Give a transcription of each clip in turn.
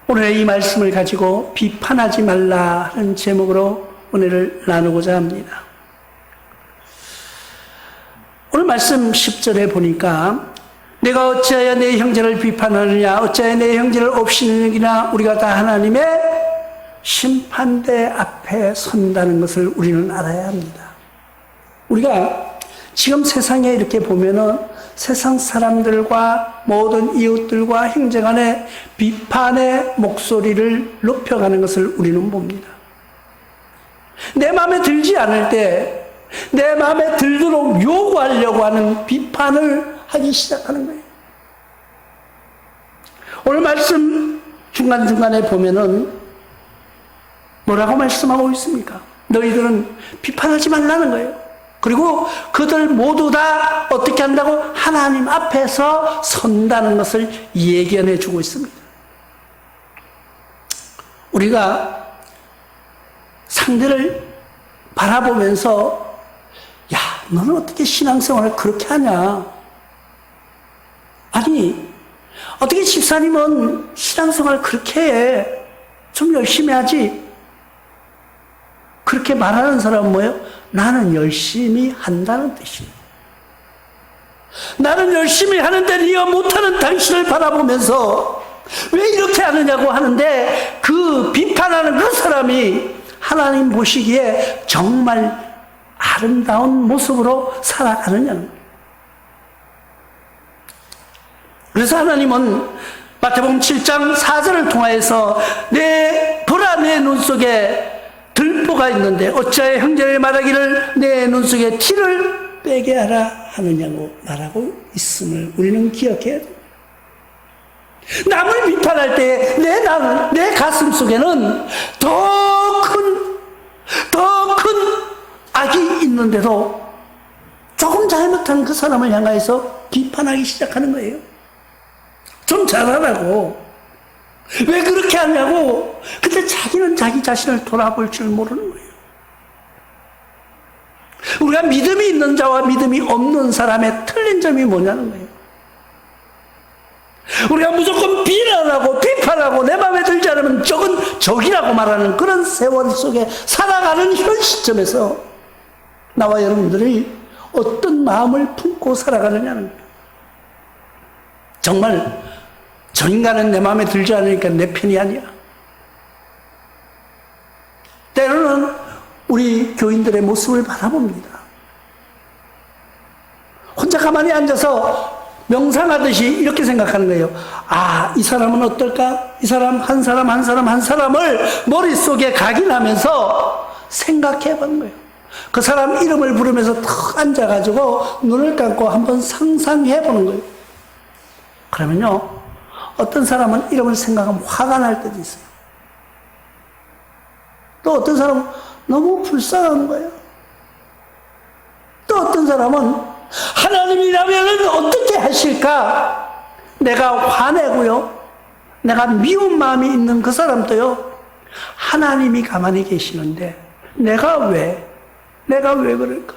오늘 이 말씀을 가지고 비판하지 말라 하는 제목으로 은혜를 나누고자 합니다. 오늘 말씀 10절에 보니까 내가 어찌하여 내 형제를 비판하느냐, 어찌하여 내 형제를 업신여기나, 우리가 다 하나님의 심판대 앞에 선다는 것을 우리는 알아야 합니다. 우리가 지금 세상에 이렇게 보면은 세상 사람들과 모든 이웃들과 형제간의 비판의 목소리를 높여가는 것을 우리는 봅니다. 내 마음에 들지 않을 때 내 마음에 들도록 요구하려고 하는 비판을 하기 시작하는 거예요. 오늘 말씀 중간중간에 보면은 뭐라고 말씀하고 있습니까? 너희들은 비판하지 말라는 거예요. 그리고 그들 모두 다 어떻게 한다고? 하나님 앞에서 선다는 것을 예견해 주고 있습니다. 우리가 상대를 바라보면서 야, 너는 어떻게 신앙생활을 그렇게 하냐? 아니, 어떻게 집사님은 신앙생활을 그렇게 해? 좀 열심히 하지? 그렇게 말하는 사람은 뭐예요? 나는 열심히 한다는 뜻이에요. 나는 열심히 하는데 네가 못하는 당신을 바라보면서 왜 이렇게 하느냐고 하는데, 그 비판하는 그 사람이 하나님 보시기에 정말 아름다운 모습으로 살아가느냐는 거예요. 그래서 하나님은 마태복음 7장 4절을 통하여서 보라 내 눈 속에 들보가 있는데 어찌하여 형제를 말하기를 내 눈 속에 티를 빼게 하라 하느냐고 말하고 있음을 우리는 기억해야 됩니다. 남을 비판할 때 내 가슴 속에는 더 큰 악이 있는데도 조금 잘못한 그 사람을 향해서 비판하기 시작하는 거예요. 좀 잘하라고. 왜 그렇게 하냐고. 근데 자기는 자기 자신을 돌아볼 줄 모르는 거예요. 우리가 믿음이 있는 자와 믿음이 없는 사람의 틀린 점이 뭐냐는 거예요. 우리가 무조건 비난하고 비판하고 내 마음에 들지 않으면 저건 적이라고 말하는 그런 세월 속에 살아가는 현 시점에서 나와 여러분들이 어떤 마음을 품고 살아가느냐는 거예요. 정말 저 인간은 내 마음에 들지 않으니까 내 편이 아니야. 때로는 우리 교인들의 모습을 바라봅니다. 혼자 가만히 앉아서 명상하듯이 이렇게 생각하는 거예요. 아, 이 사람은 어떨까? 이 사람 한 사람을 머릿속에 각인하면서 생각해 보는 거예요. 그 사람 이름을 부르면서 탁 앉아가지고 눈을 감고 한번 상상해 보는 거예요. 그러면요, 어떤 사람은 이름을 생각하면 화가 날 때도 있어요. 또 어떤 사람은 너무 불쌍한 거예요. 또 어떤 사람은 하나님이라면 어떻게 하실까? 내가 화내고요, 내가 미운 마음이 있는 그 사람도요, 하나님이 가만히 계시는데 내가 왜 그럴까?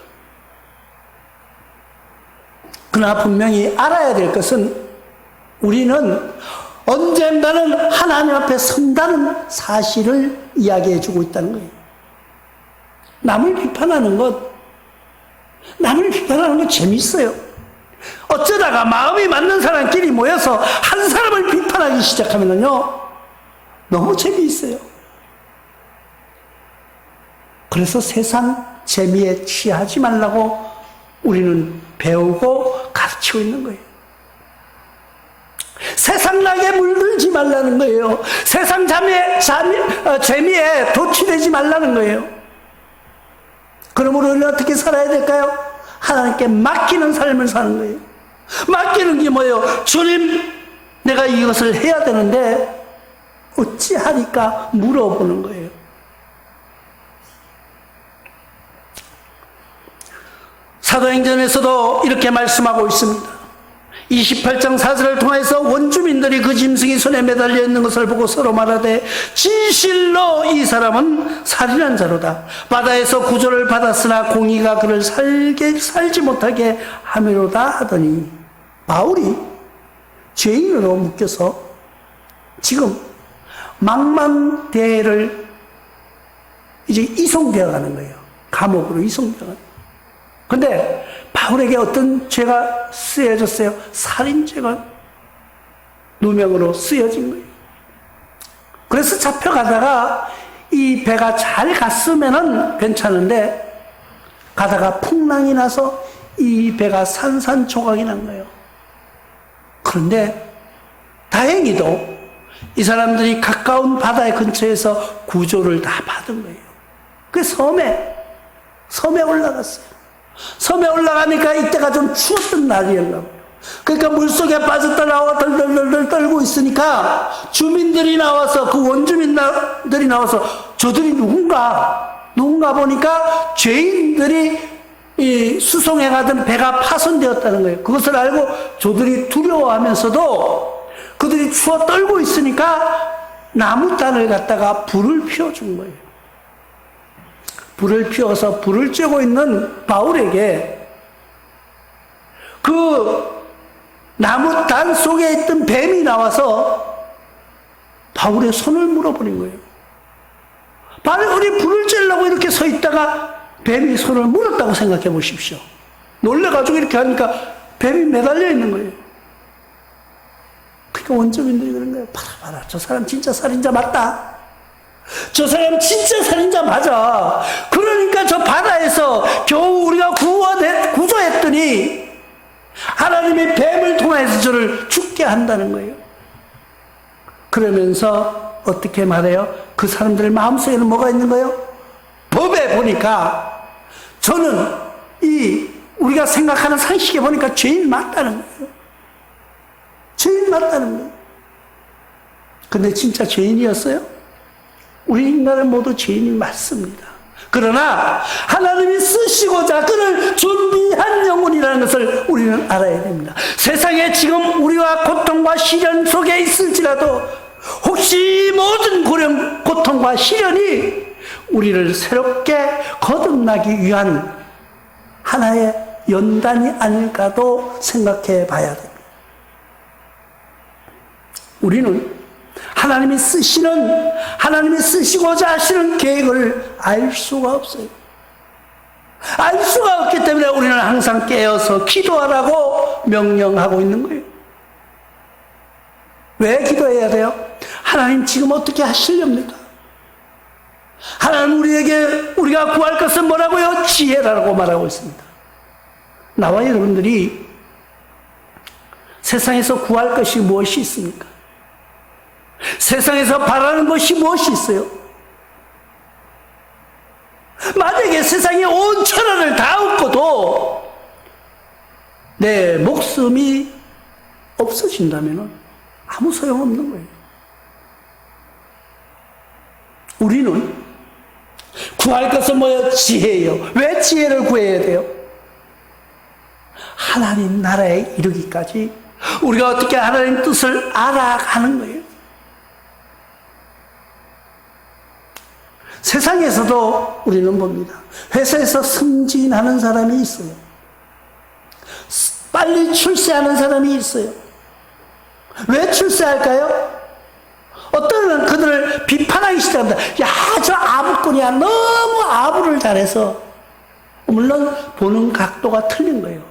그러나 분명히 알아야 될 것은 우리는 언젠가는 하나님 앞에 선다는 사실을 이야기해 주고 있다는 거예요. 남을 비판하는 것 재밌어요. 어쩌다가 마음이 맞는 사람끼리 모여서 한 사람을 비판하기 시작하면요, 너무 재미있어요. 그래서 세상 재미에 취하지 말라고 우리는 배우고 가르치고 있는 거예요. 세상 낙에 물들지 말라는 거예요. 세상 재미에 도취되지 말라는 거예요. 그러므로 우리는 어떻게 살아야 될까요? 하나님께 맡기는 삶을 사는 거예요. 맡기는 게 뭐예요? 주님, 내가 이것을 해야 되는데 어찌하니까 물어보는 거예요. 사도행전에서도 이렇게 말씀하고 있습니다. 28장 4절을 통해서 원주민들이 그 짐승이 손에 매달려 있는 것을 보고 서로 말하되 진실로 이 사람은 살인한 자로다. 바다에서 구조를 받았으나 공의가 그를 살지 못하게 함이로다 하더니 바울이 죄인으로 묶여서 지금 망망대해를 이제 이송되어 가는 거예요. 감옥으로 이송되어 가는 거예요. 근데 바울에게 어떤 죄가 쓰여졌어요? 살인죄가 누명으로 쓰여진 거예요. 그래서 잡혀가다가 이 배가 잘 갔으면은 괜찮은데 가다가 풍랑이 나서 이 배가 산산조각이 난 거예요. 그런데 다행히도 이 사람들이 가까운 바다 근처에서 구조를 다 받은 거예요. 그 섬에 올라갔어요. 섬에 올라가니까 이때가 좀 추웠던 날이었나 봐요. 그러니까 물속에 빠졌다 나와 덜덜덜 떨고 있으니까 주민들이 나와서, 그 원주민들이 나와서 저들이 누군가 보니까 죄인들이 이 수송해 가던 배가 파손되었다는 거예요. 그것을 알고 저들이 두려워하면서도 그들이 추워 떨고 있으니까 나무단을 갖다가 불을 피워준 거예요. 불을 피워서 불을 쬐고 있는 바울에게 그 나무단 속에 있던 뱀이 나와서 바울의 손을 물어버린 거예요. 바울이 불을 쬐려고 이렇게 서 있다가 뱀이 손을 물었다고 생각해 보십시오. 놀래가지고 이렇게 하니까 뱀이 매달려 있는 거예요. 그러니까 원주민들이 그런 거예요. 봐라, 저 사람 진짜 살인자 맞다. 저 사람 진짜 살인자 맞아. 그러니까 저 바다에서 겨우 우리가 구조했더니 하나님의 뱀을 통해서 저를 죽게 한다는 거예요. 그러면서 어떻게 말해요? 그 사람들 마음속에는 뭐가 있는 거예요? 법에 보니까 저는 우리가 생각하는 상식에 보니까 죄인 맞다는 거예요. 죄인 맞다는 거예요. 근데 진짜 죄인이었어요? 우리 인간은 모두 죄인이 맞습니다. 그러나 하나님이 쓰시고자 그를 준비한 영혼이라는 것을 우리는 알아야 됩니다. 세상에 지금 우리와 고통과 시련 속에 있을지라도 혹시 모든 고통과 시련이 우리를 새롭게 거듭나기 위한 하나의 연단이 아닐까도 생각해 봐야 됩니다. 우리는 하나님이 쓰시고자 하시는 계획을 알 수가 없어요. 알 수가 없기 때문에 우리는 항상 깨어서 기도하라고 명령하고 있는 거예요. 왜 기도해야 돼요? 하나님 지금 어떻게 하시렵니까? 하나님 우리가 구할 것은 뭐라고요? 지혜라고 말하고 있습니다. 나와 여러분들이 세상에서 구할 것이 무엇이 있습니까? 세상에서 바라는 것이 무엇이 있어요? 만약에 세상에 온 천하를 다 얻고도 내 목숨이 없어진다면 아무 소용없는 거예요. 우리는 구할 것은 뭐예요? 지혜예요. 왜 지혜를 구해야 돼요? 하나님 나라에 이르기까지 우리가 어떻게 하나님 뜻을 알아가는 거예요. 세상에서도 우리는 봅니다. 회사에서 승진하는 사람이 있어요. 빨리 출세하는 사람이 있어요. 왜 출세할까요? 어떤 그들을 비판하기 시작합니다. 야, 저 아부꾼이야. 너무 아부를 잘해서. 물론 보는 각도가 틀린 거예요.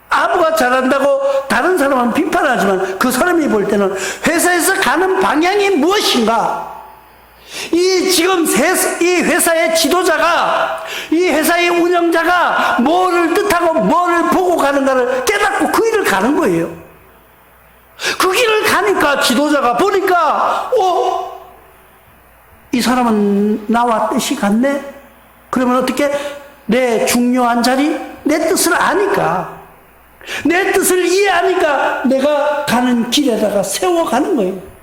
아부가 잘한다고 다른 사람은 비판하지만 그 사람이 볼 때는 회사에서 가는 방향이 무엇인가? 지금 이 회사의 지도자가, 이 회사의 운영자가 뭐를 뜻하고 뭐를 보고 가는가를 깨닫고 그 일을 가는 거예요. 그 길을 가니까 지도자가 보니까, 이 사람은 나와 뜻이 같네? 그러면 어떻게? 내 중요한 자리, 내 뜻을 아니까, 내 뜻을 이해하니까 내가 가는 길에다가 세워가는 거예요.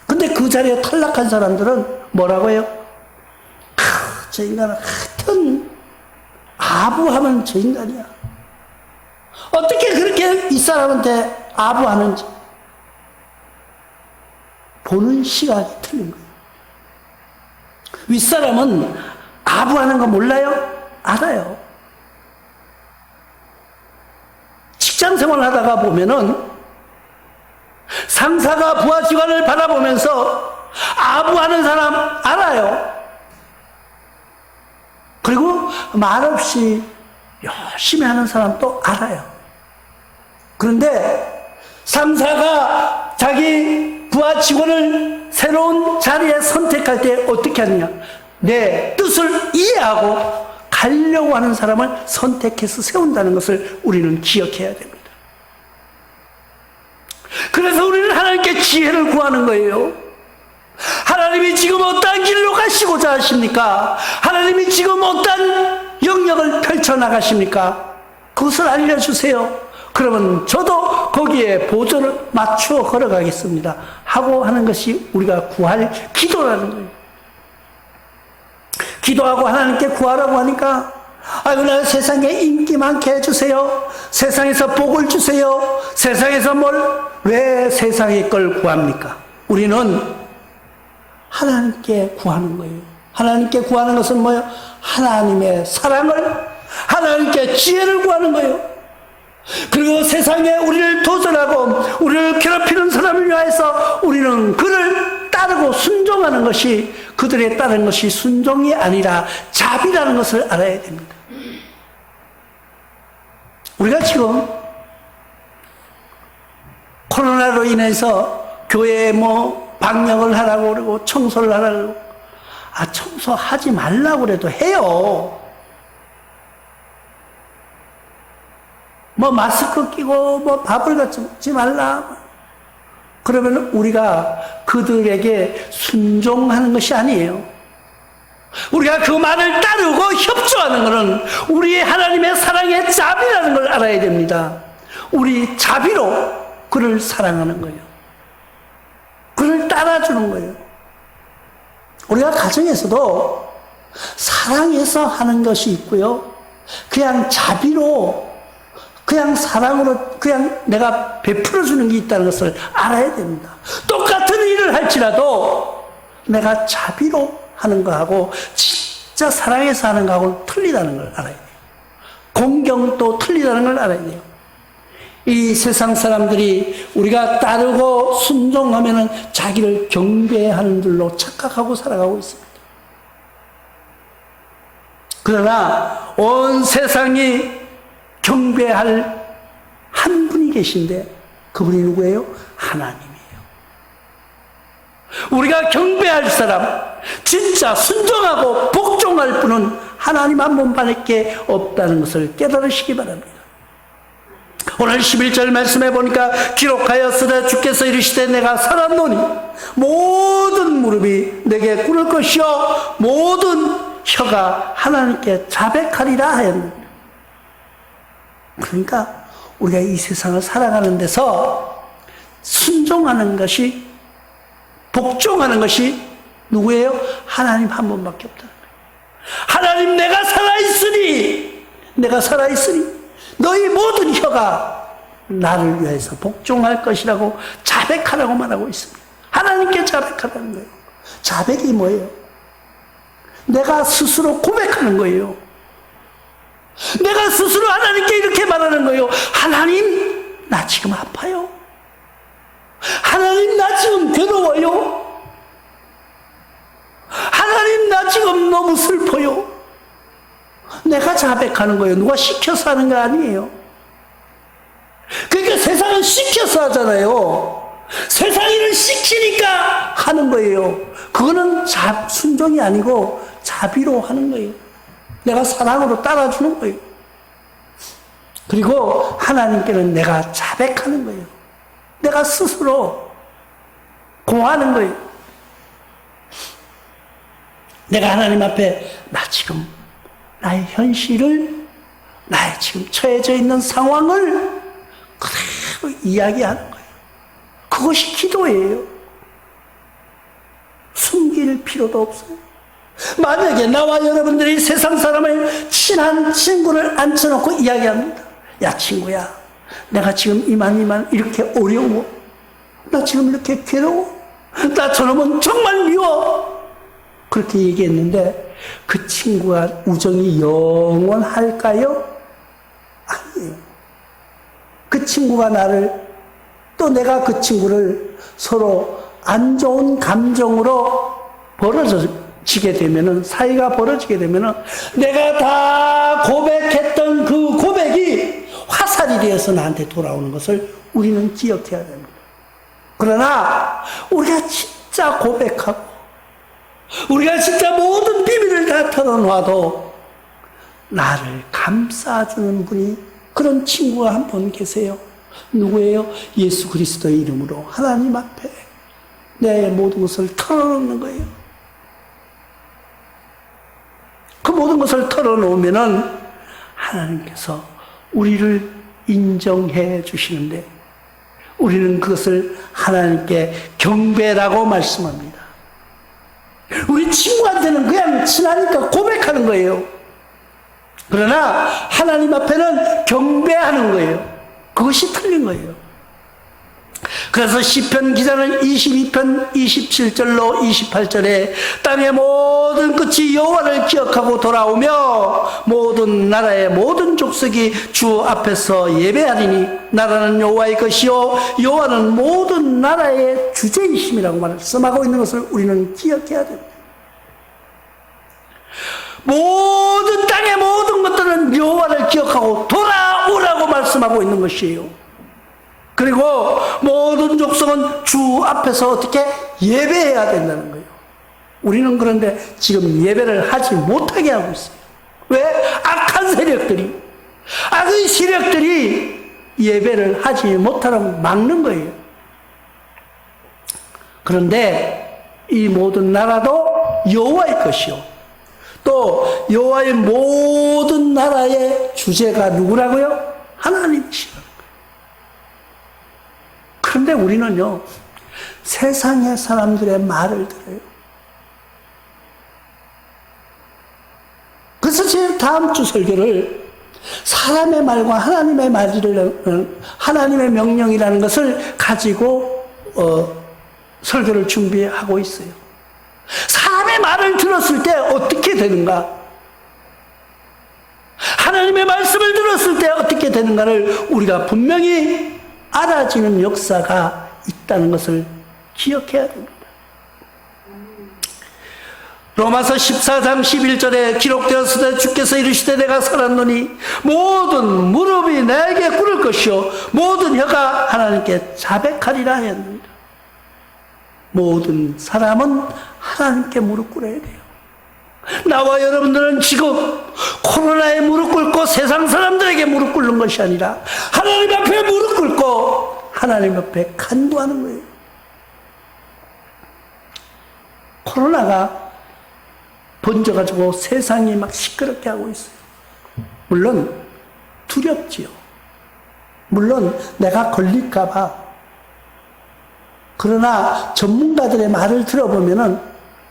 근데 그 자리에 탈락한 사람들은 뭐라고 해요? 저 인간은 하여튼 아부하면 저 인간이야. 어떻게 그렇게 이 사람한테 아부하는지 보는 시각이 틀린 거예요. 윗사람은 아부하는 거 몰라요? 알아요. 직장 생활 하다가 보면은 상사가 부하 직원을 바라보면서 아부하는 사람 알아요. 그리고 말없이 열심히 하는 사람도 알아요. 그런데 상사가 자기 부하 직원을 새로운 자리에 선택할 때 어떻게 하느냐? 내 뜻을 이해하고 가려고 하는 사람을 선택해서 세운다는 것을 우리는 기억해야 됩니다. 그래서 우리는 하나님께 지혜를 구하는 거예요. 하나님이 지금 어떠한 길로 가시고자 하십니까? 하나님이 지금 어떠한 영역을 펼쳐나가십니까? 그것을 알려주세요. 그러면 저도 거기에 보조를 맞추어 걸어가겠습니다 하고 하는 것이 우리가 구할 기도라는 거예요. 기도하고 하나님께 구하라고 하니까 아이고 나 세상에 인기 많게 해주세요. 세상에서 복을 주세요. 세상에서 왜 세상의 걸 구합니까? 우리는 하나님께 구하는 거예요. 하나님께 구하는 것은 뭐예요? 하나님의 사랑을, 하나님께 지혜를 구하는 거예요. 그리고 세상에 우리를 도전하고 우리를 괴롭히는 사람을 위하여서 우리는 그를 따르고 순종하는 것이, 그들에 따른 것이 순종이 아니라 자비라는 것을 알아야 됩니다. 우리가 지금 코로나로 인해서 교회에 방역을 하라고 그러고 청소를 하라고 그러고, 청소하지 말라고 그래도 해요. 마스크 끼고 밥을 같이 먹지 말라. 그러면 우리가 그들에게 순종하는 것이 아니에요. 우리가 그 말을 따르고 협조하는 것은 우리의 하나님의 사랑의 자비라는 걸 알아야 됩니다. 우리 자비로 그를 사랑하는 거예요. 그를 따라주는 거예요. 우리가 가정에서도 사랑해서 하는 것이 있고요. 그냥 자비로, 그냥 사랑으로 그냥 내가 베풀어주는 게 있다는 것을 알아야 됩니다. 똑같은 일을 할지라도 내가 자비로 하는 거하고 진짜 사랑해서 하는 거하고는 틀리다는 걸 알아야 돼요. 공경도 틀리다는 걸 알아야 돼요. 이 세상 사람들이 우리가 따르고 순종하면은 자기를 경배하는 줄로 착각하고 살아가고 있습니다. 그러나 온 세상이 경배할 한 분이 계신데 그분이 누구예요? 하나님이에요. 우리가 경배할 사람, 진짜 순종하고 복종할 분은 하나님 한 분밖에 없다는 것을 깨달으시기 바랍니다. 오늘 11절 말씀해 보니까 기록하였으되 주께서 이르시되 내가 살았노니 모든 무릎이 내게 꿇을 것이요 모든 혀가 하나님께 자백하리라 하였느니라. 그러니까 우리가 이 세상을 살아가는 데서 순종하는 것이, 복종하는 것이 누구예요? 하나님 한 분밖에 없다는 거예요. 하나님, 내가 살아있으니 너희 모든 혀가 나를 위해서 복종할 것이라고 자백하라고 말하고 있습니다. 하나님께 자백하라는 거예요. 자백이 뭐예요? 내가 스스로 고백하는 거예요. 내가 스스로 하나님께 이렇게 말하는 거예요. 하나님, 나 지금 아파요. 하나님, 나 지금 괴로워요. 하나님, 나 지금 너무 슬퍼요. 내가 자백하는 거예요. 누가 시켜서 하는 거 아니에요. 그러니까 세상은 시켜서 하잖아요. 세상 일을 시키니까 하는 거예요. 그거는 순종이 아니고 자비로 하는 거예요. 내가 사랑으로 따라주는 거예요. 그리고 하나님께는 내가 자백하는 거예요. 내가 스스로 고하는 거예요. 내가 하나님 앞에 나 지금 나의 현실을, 나의 지금 처해져 있는 상황을 그대로 이야기하는 거예요. 그것이 기도예요. 숨길 필요도 없어요. 만약에 나와 여러분들이 세상 사람을 친한 친구를 앉혀놓고 이야기합니다. 야 친구야, 내가 지금 이만 이렇게 어려워. 나 지금 이렇게 괴로워. 나 저놈은 정말 미워. 그렇게 얘기했는데 그 친구와 우정이 영원할까요? 아니에요. 그 친구가 나를 또 내가 그 친구를 서로 안 좋은 감정으로 벌어지게 되면은, 사이가 벌어지게 되면은, 내가 다 고백했던 그 고백이 화살이 되어서 나한테 돌아오는 것을 우리는 기억해야 됩니다. 그러나, 우리가 진짜 고백하고, 우리가 진짜 모든 비밀을 다 털어놔도, 나를 감싸주는 분이, 그런 친구가 한 분 계세요. 누구예요? 예수 그리스도의 이름으로 하나님 앞에 내 모든 것을 털어놓는 거예요. 그 모든 것을 털어놓으면은 하나님께서 우리를 인정해 주시는데, 우리는 그것을 하나님께 경배라고 말씀합니다. 우리 친구한테는 그냥 친하니까 고백하는 거예요. 그러나 하나님 앞에는 경배하는 거예요. 그것이 틀린 거예요. 그래서 시편 기자는 22편 27절로 28절에 땅의 모든 끝이 여호와를 기억하고 돌아오며 모든 나라의 모든 족속이 주 앞에서 예배하리니 나라는 여호와의 것이요 여호와는 모든 나라의 주제이심이라고 말씀하고 있는 것을 우리는 기억해야 됩니다. 모든 땅의 모든 것들은 여호와를 기억하고 돌아오라고 말씀하고 있는 것이에요. 그리고 모든 족속은 주 앞에서 어떻게 예배해야 된다는 거예요. 우리는 그런데 지금 예배를 하지 못하게 하고 있어요. 왜? 악한 세력들이, 악의 세력들이 예배를 하지 못하라고 막는 거예요. 그런데 이 모든 나라도 여호와의 것이요, 또 여호와의 모든 나라의 주제가 누구라고요? 하나님이시라는 거예요. 그런데 우리는요, 세상의 사람들의 말을 들어요. 그래서 제 다음 주 설교를 사람의 말과 하나님의 말을, 하나님의 명령이라는 것을 가지고 설교를 준비하고 있어요. 사람의 말을 들었을 때 어떻게 되는가? 하나님의 말씀을 들었을 때 어떻게 되는가를 우리가 분명히 알아지는 역사가 있다는 것을 기억해야 됩니다. 로마서 14장 11절에 기록되었으되 주께서 이르시되 내가 살았노니 모든 무릎이 내게 꿇을 것이요 모든 혀가 하나님께 자백하리라 했습니다. 모든 사람은 하나님께 무릎 꿇어야 돼요. 나와 여러분들은 지금 코로나에 무릎 꿇고 세상 사람들에게 무릎 꿇는 것이 아니라 하나님 앞에 무릎 꿇고 하나님 앞에 간구하는 거예요. 코로나가 번져가지고 세상이 막 시끄럽게 하고 있어요. 물론 두렵지요. 물론 내가 걸릴까봐. 그러나 전문가들의 말을 들어보면은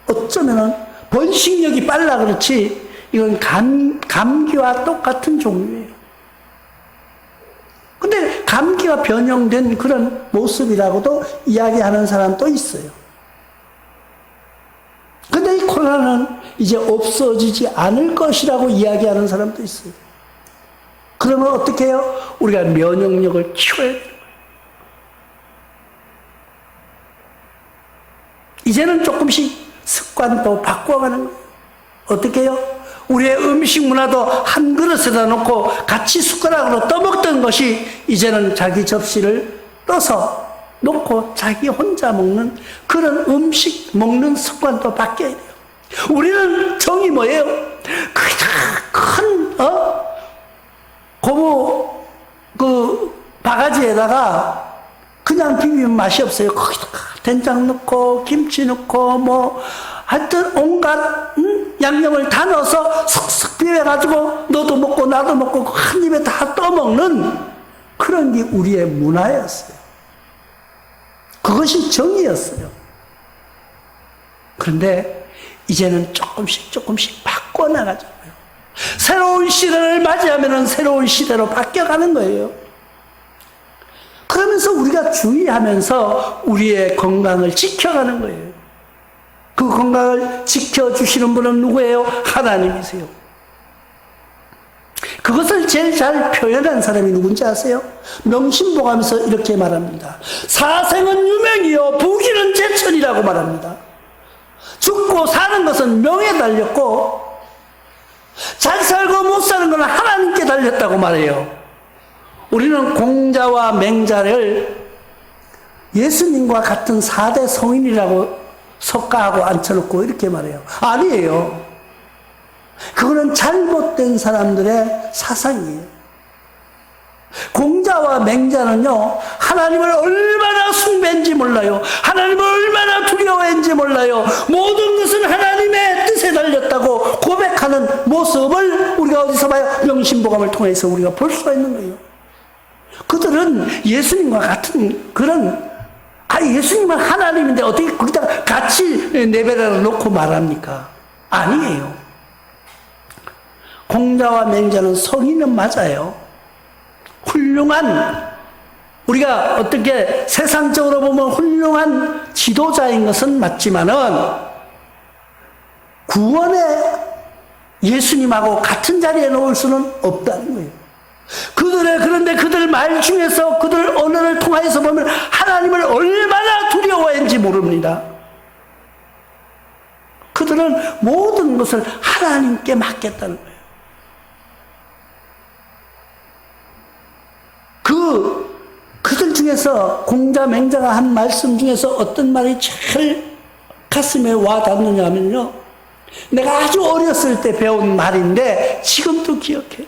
어쩌면은 번식력이 빨라 그렇지 이건 감기와 똑같은 종류예요. 근데 감기가 변형된 그런 모습이라고도 이야기하는 사람도 있어요. 근데 이 코로나는 이제 없어지지 않을 것이라고 이야기하는 사람도 있어요. 그러면 어떻게 해요? 우리가 면역력을 키워야 돼요. 이제는 조금씩 습관도 바꿔가는 거예요. 어떻게 해요? 우리의 음식 문화도 한 그릇에다 놓고 같이 숟가락으로 떠먹던 것이 이제는 자기 접시를 떠서 놓고 자기 혼자 먹는 그런 음식 먹는 습관도 바뀌어야 돼요. 우리는 정이 뭐예요? 큰 고무 그 바가지에다가 그냥 비비면 맛이 없어요. 거기다가 된장 넣고 김치 넣고 뭐 하여튼 온갖 양념을 다 넣어서 슥슥 비벼가지고 너도 먹고 나도 먹고 한 입에 다 떠먹는 그런 게 우리의 문화였어요. 그것이 정이었어요. 그런데 이제는 조금씩 바꿔나가자고요. 새로운 시대를 맞이하면 새로운 시대로 바뀌어가는 거예요. 그러면서 우리가 주의하면서 우리의 건강을 지켜가는 거예요. 그 건강을 지켜주시는 분은 누구예요? 하나님이세요. 그 그것을 제일 잘 표현한 사람이 누군지 아세요? 명심보감에서 이렇게 말합니다. 사생은 유명이요 부귀는 제천이라고 말합니다. 죽고 사는 것은 명에 달렸고 잘 살고 못 사는 것은 하나님께 달렸다고 말해요. 우리는 공자와 맹자를 예수님과 같은 4대 성인이라고 석가하고 앉혀놓고 이렇게 말해요. 아니에요. 그거는 잘못된 사람들의 사상이에요. 공자와 맹자는요, 하나님을 얼마나 숭배했는지 몰라요. 하나님을 얼마나 두려워했는지 몰라요. 모든 것은 하나님의 뜻에 달렸다고 고백하는 모습을 우리가 어디서 봐요? 명심보감을 통해서 우리가 볼 수가 있는 거예요. 그들은 예수님과 같은 그런, 예수님은 하나님인데 어떻게 거기다가 같이 내배를 놓고 말합니까? 아니에요. 공자와 맹자는 성인은 맞아요. 훌륭한, 우리가 어떻게 세상적으로 보면 훌륭한 지도자인 것은 맞지만은 구원의 예수님하고 같은 자리에 놓을 수는 없다는 거예요. 그런데 그들 말 중에서 그들 언어를 통하여서 보면 하나님을 얼마나 두려워했는지 모릅니다. 그들은 모든 것을 하나님께 맡겼다는 거예요. 그들 중에서 공자 맹자가 한 말씀 중에서 어떤 말이 제일 가슴에 와 닿느냐 하면요, 내가 아주 어렸을 때 배운 말인데 지금도 기억해요.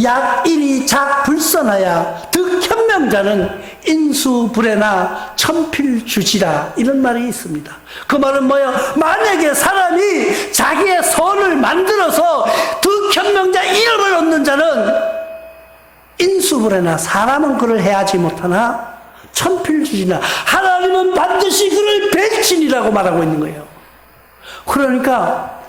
약일이 작불선하야 득현명자는 인수불해나 천필주지라, 이런 말이 있습니다. 그 말은 뭐예요? 만약에 사람이 자기의 선을 만들어서 득현명자 이름을 얻는 자는 인수불해나, 사람은 그를 해하지 못하나 천필주지나, 하나님은 반드시 그를 벨친이라고 말하고 있는 거예요. 그러니까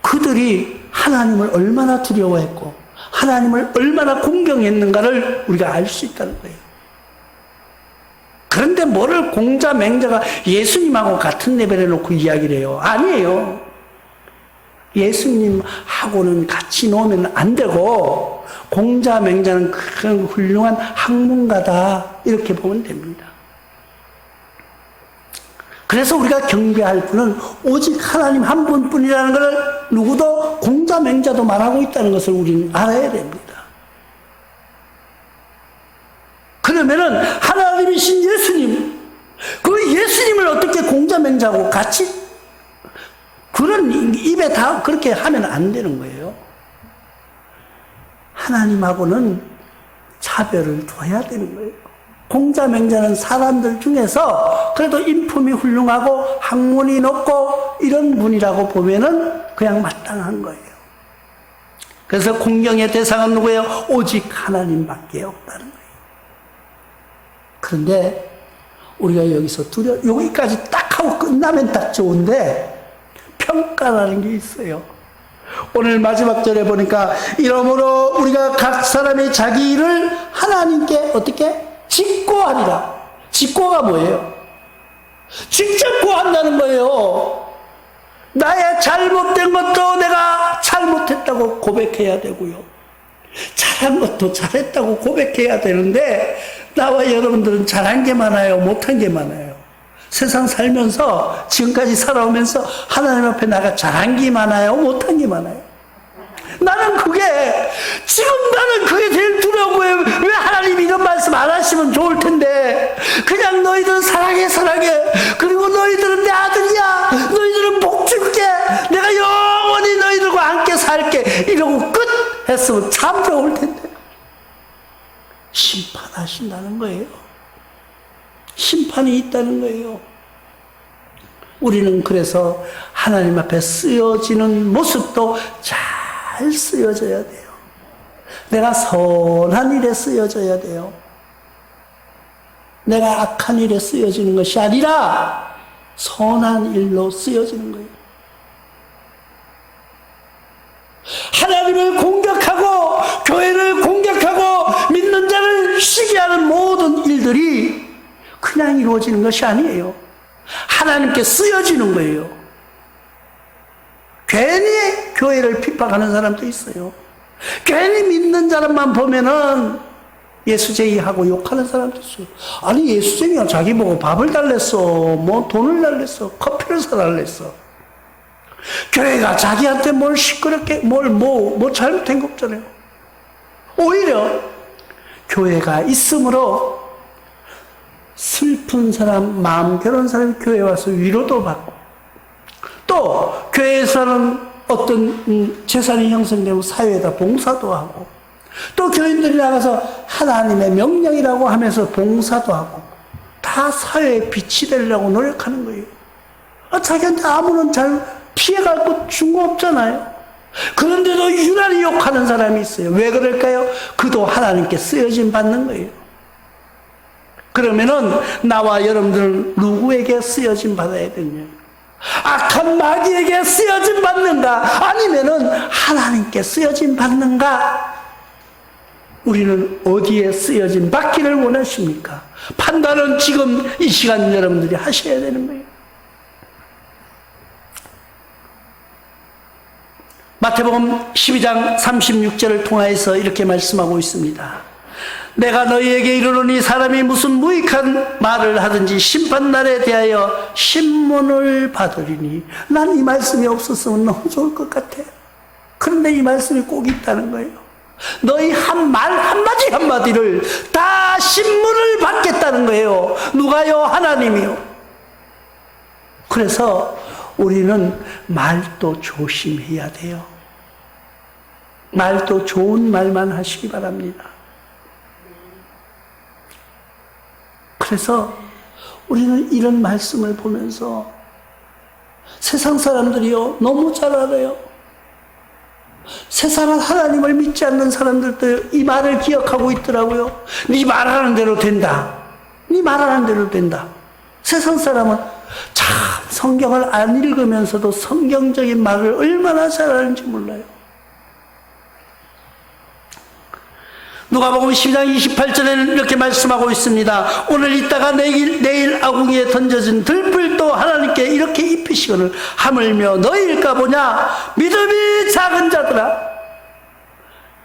그들이 하나님을 얼마나 두려워했고 하나님을 얼마나 공경했는가를 우리가 알 수 있다는 거예요. 그런데 뭐를 공자 맹자가 예수님하고 같은 레벨에 놓고 이야기를 해요? 아니에요. 예수님하고는 같이 놓으면 안 되고 공자 맹자는 그런 훌륭한 학문가다, 이렇게 보면 됩니다. 그래서 우리가 경배할 분은 오직 하나님 한 분뿐이라는 것을 누구도, 공자 맹자도 말하고 있다는 것을 우리는 알아야 됩니다. 그러면은 하나님이신 예수님, 그 예수님을 어떻게 공자 맹자하고 같이, 그런 입에 다 그렇게 하면 안 되는 거예요. 하나님하고는 차별을 둬야 되는 거예요. 공자 맹자는 사람들 중에서 그래도 인품이 훌륭하고 학문이 높고 이런 분이라고 보면은 그냥 마땅한 거예요. 그래서 공경의 대상은 누구예요? 오직 하나님밖에 없다는 거예요. 그런데 우리가 여기서 여기까지 딱 하고 끝나면 딱 좋은데 평가라는 게 있어요. 오늘 마지막 절에 보니까 이러므로 우리가 각 사람이 자기 일을 하나님께 어떻게? 직고하리라. 직고가 뭐예요? 직접 고한다는 거예요. 나의 잘못된 것도 내가 잘못했다고 고백해야 되고요, 잘한 것도 잘했다고 고백해야 되는데 나와 여러분들은 잘한 게 많아요, 못한 게 많아요. 세상 살면서 지금까지 살아오면서 하나님 앞에 내가 잘한 게 많아요, 못한 게 많아요? 나는 그게 제일 두려운 거예요. 왜 하나님 이런 말씀 안 하시면 좋을 텐데, 그냥 너희들은 사랑해 그리고 너희들은 내 아들이야, 너희들은 복 줄게, 내가 영원히 너희들과 함께 살게, 이러고 끝 했으면 참 좋을 텐데 심판하신다는 거예요. 심판이 있다는 거예요. 우리는 그래서 하나님 앞에 쓰여지는 모습도 잘 쓰여져야 돼요. 내가 선한 일에 쓰여져야 돼요. 내가 악한 일에 쓰여지는 것이 아니라 선한 일로 쓰여지는 거예요. 하나님을 공격하고 교회를 공격하고 믿는 자를 시기하는 모든 일들이 그냥 이루어지는 것이 아니에요. 하나님께 쓰여지는 거예요. 교회를 핍박하는 사람도 있어요. 괜히 믿는 사람만 보면은 예수쟁이하고 욕하는 사람도 있어요. 아니, 예수쟁이가 자기 보고 밥을 달랬어, 뭐 돈을 달랬어, 커피를 사달랬어. 교회가 자기한테 뭘 시끄럽게, 뭐 잘못된 거 없잖아요. 오히려 교회가 있으므로 슬픈 사람, 마음 괴로운 사람이 교회에 와서 위로도 받고, 또 교회에서는 어떤 재산이 형성되면 사회에다 봉사도 하고, 또 교인들이 나가서 하나님의 명령이라고 하면서 봉사도 하고, 다 사회에 빛이 되려고 노력하는 거예요. 자기한테 아무런 잘 피해갈 것 준 거 없잖아요. 그런데도 유난히 욕하는 사람이 있어요. 왜 그럴까요? 그도 하나님께 쓰여짐 받는 거예요. 그러면은 나와 여러분들은 누구에게 쓰여짐 받아야 되냐? 악한 마귀에게 쓰여짐 받는가? 아니면은 하나님께 쓰여짐 받는가? 우리는 어디에 쓰여짐 받기를 원하십니까? 판단은 지금 이 시간 여러분들이 하셔야 되는 거예요. 마태복음 12장 36절을 통하여서 이렇게 말씀하고 있습니다. 내가 너희에게 이르노니 사람이 무슨 무익한 말을 하든지 심판날에 대하여 신문을 받으리니. 난 이 말씀이 없었으면 너무 좋을 것 같아. 그런데 이 말씀이 꼭 있다는 거예요. 너희 한 말 한마디 한마디를 다 신문을 받겠다는 거예요. 누가요? 하나님이요. 그래서 우리는 말도 조심해야 돼요. 말도 좋은 말만 하시기 바랍니다. 그래서 우리는 이런 말씀을 보면서 세상 사람들이요, 너무 잘 알아요. 세상은 하나님을 믿지 않는 사람들도 이 말을 기억하고 있더라고요. 네 말하는 대로 된다. 네 말하는 대로 된다. 세상 사람은 참 성경을 안 읽으면서도 성경적인 말을 얼마나 잘하는지 몰라요. 누가복음 12장 28절에는 이렇게 말씀하고 있습니다. 오늘 있다가 내일 아궁이에 던져진 들불도 하나님께 이렇게 입히시거늘 하물며 너희일까 보냐. 믿음이 작은 자들아,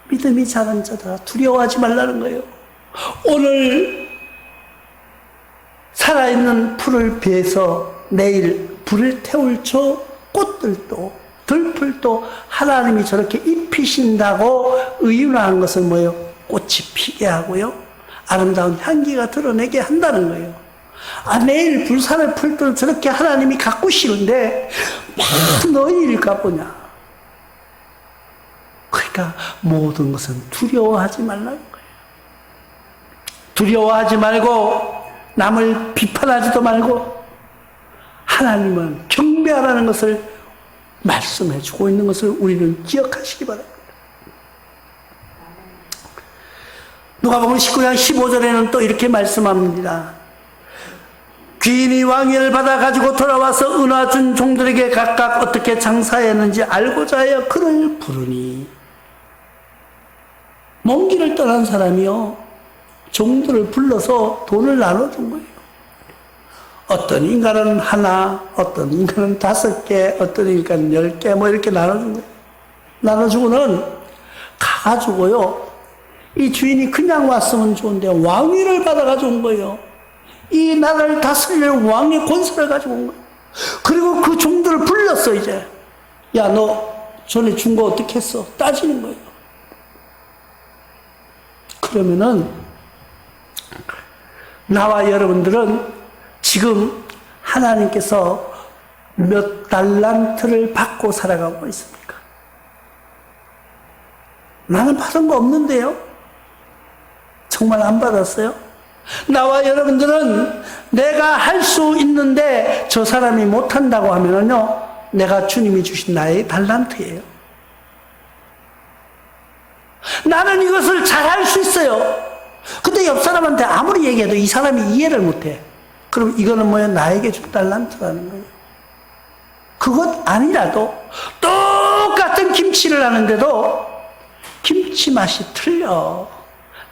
믿음이 작은 자들아, 두려워하지 말라는 거예요. 오늘 살아있는 풀을 베서 내일 불을 태울 저 꽃들도 들풀도 하나님이 저렇게 입히신다고 의윤화한 것은 뭐예요? 꽃이 피게 하고요, 아름다운 향기가 드러내게 한다는 거예요. 내일 불산의 풀들 저렇게 하나님이 가꾸시는데 막 너희일까 보냐. 그러니까 모든 것은 두려워하지 말라는 거예요. 두려워하지 말고 남을 비판하지도 말고 하나님은 경배하라는 것을 말씀해 주고 있는 것을 우리는 기억하시기 바랍니다. 누가복음 19장 15절에는 또 이렇게 말씀합니다. 귀인이 왕위를 받아 가지고 돌아와서 은화 준 종들에게 각각 어떻게 장사했는지 알고자 하여 그를 부르니. 먼 길을 떠난 사람이요, 종들을 불러서 돈을 나눠준 거예요. 어떤 인간은 하나, 어떤 인간은 5개, 어떤 인간은 10개, 뭐 이렇게 나눠준 거예요. 나눠주고는 가가지고요, 이 주인이 그냥 왔으면 좋은데 왕위를 받아가지고 온 거예요. 이 나라를 다스릴 왕의 권세를 가지고 온 거예요. 그리고 그 종들을 불렀어. 이제 야, 너 전에 준 거 어떻게 했어? 따지는 거예요. 그러면은 나와 여러분들은 지금 하나님께서 몇 달란트를 받고 살아가고 있습니까? 나는 받은 거 없는데요? 정말 안 받았어요? 나와 여러분들은 내가 할 수 있는데 저 사람이 못한다고 하면은요, 내가 주님이 주신 나의 달란트예요. 나는 이것을 잘할 수 있어요. 근데 옆 사람한테 아무리 얘기해도 이 사람이 이해를 못해. 그럼 이거는 뭐예요? 나에게 준 달란트라는 거예요. 그것 아니라도 똑같은 김치를 하는데도 김치 맛이 틀려.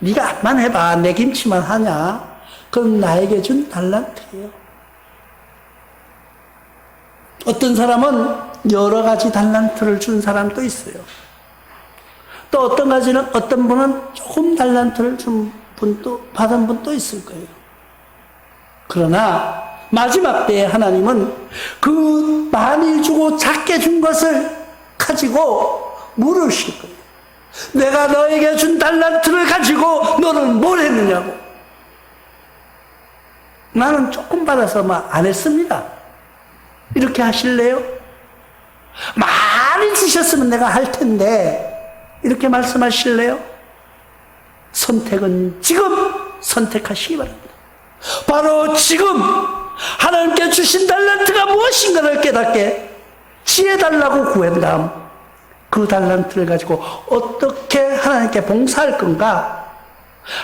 네가 암만 해봐. 내 김치만 하냐? 그건 나에게 준 달란트예요. 어떤 사람은 여러 가지 달란트를 준 사람도 있어요. 또 어떤 분은 조금 달란트를 받은 분도 있을 거예요. 그러나 마지막 때에 하나님은 그 많이 주고 작게 준 것을 가지고 물으실 거예요. 내가 너에게 준 달란트를 가지고 너는 뭘 했느냐고. 나는 조금 받아서 안 했습니다. 이렇게 하실래요? 많이 주셨으면 내가 할 텐데 이렇게 말씀하실래요? 선택은 지금 선택하시기 바랍니다. 바로 지금 하나님께 주신 달란트가 무엇인가를 깨닫게 지혜 달라고 구한 다음 그 달란트를 가지고 어떻게 하나님께 봉사할 건가,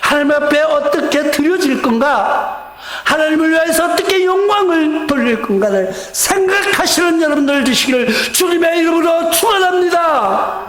하나님 앞에 어떻게 드려질 건가, 하나님을 위해서 어떻게 영광을 돌릴 건가를 생각하시는 여러분들 되시기를 주님의 이름으로 축원합니다.